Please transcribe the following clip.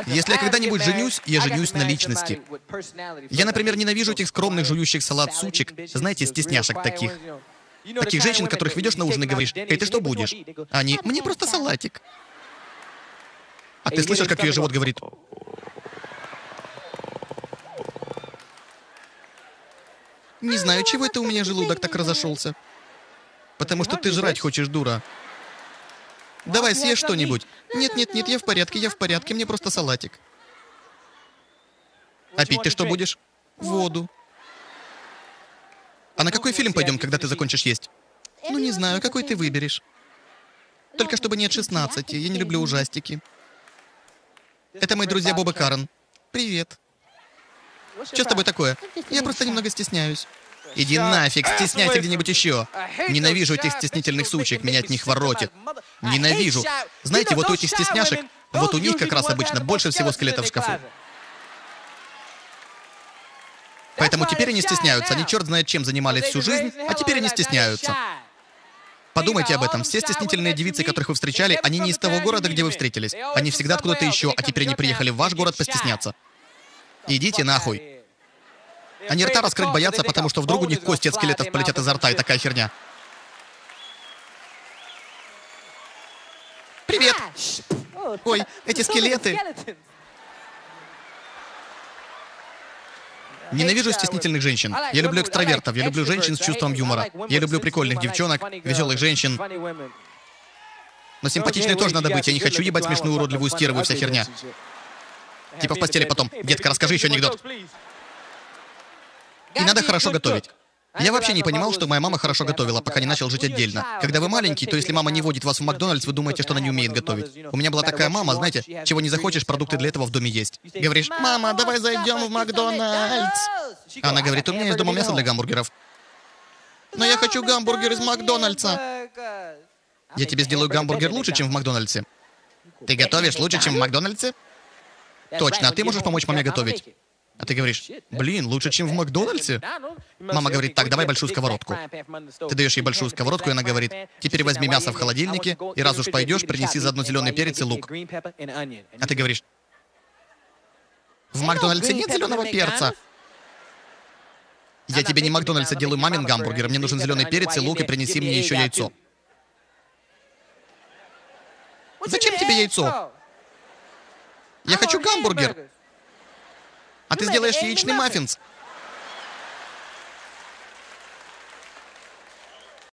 Если я когда-нибудь женюсь, я женюсь на личности. Я, например, ненавижу этих скромных жующих салат сучек, знаете, стесняшек таких. Таких женщин, которых ведешь на ужин и говоришь: «Эй, ты что будешь?» Они: «Мне просто салатик». А ты слышишь, как ее живот говорит: «Не знаю, чего это у меня желудок так разошелся». Потому что ты жрать хочешь, дура. Давай, съешь что-нибудь. Нет, я в порядке, мне просто салатик. А пить ты что будешь? Воду. А на какой фильм пойдем, когда ты закончишь есть? Ну, не знаю, какой ты выберешь. Только чтобы не от 16, я не люблю ужастики. Это мои друзья Боб и Карен. Привет. Что с тобой такое? Я просто немного стесняюсь. Иди нафиг, стесняйся где-нибудь еще. Ненавижу этих стеснительных сучек, меня от них воротит. Ненавижу. Знаете, вот у этих стесняшек, вот у них как раз обычно больше всего скелетов в шкафу. Поэтому теперь они стесняются. Они черт знает чем занимались всю жизнь, а теперь они стесняются. Подумайте об этом. Все стеснительные девицы, которых вы встречали, они не из того города, где вы встретились. Они всегда откуда-то еще, а теперь они приехали в ваш город постесняться. Идите нахуй. Они рта раскрыть боятся, потому что вдруг у них кости от скелетов полетят изо рта, и такая херня. Привет! Ой, эти скелеты! Ненавижу стеснительных женщин. Я люблю экстравертов, я люблю женщин с чувством юмора. Я люблю прикольных девчонок, веселых женщин. Но симпатичной тоже надо быть, я не хочу ебать смешную уродливую стерву и вся херня. Типа в постели потом: «Детка, расскажи еще анекдот». И надо хорошо готовить. Я вообще не понимал, что моя мама хорошо готовила, пока не начал жить отдельно. Когда вы маленький, то если мама не водит вас в Макдональдс, вы думаете, что она не умеет готовить. У меня была такая мама, знаете, чего не захочешь, продукты для этого в доме есть. Говоришь: «Мама, давай зайдем в Макдональдс». Она говорит: «У меня есть дома мясо для гамбургеров». «Но я хочу гамбургер из Макдональдса». «Я тебе сделаю гамбургер лучше, чем в Макдональдсе». «Ты готовишь лучше, чем в Макдональдсе?» «Точно, а ты можешь помочь маме готовить?» А ты говоришь: «Блин, лучше, чем в Макдональдсе?» Мама говорит: «Так, давай большую сковородку». Ты даешь ей большую сковородку, и она говорит: «Теперь возьми мясо в холодильнике, и раз уж пойдешь, принеси заодно зеленый перец и лук». А ты говоришь: «В Макдональдсе нет зеленого перца». «Я тебе не Макдональдса делаю мамин гамбургер, мне нужен зеленый перец и лук, и принеси мне еще яйцо». «Зачем тебе яйцо?» «Я хочу гамбургер». «А ты сделаешь яичный маффинс».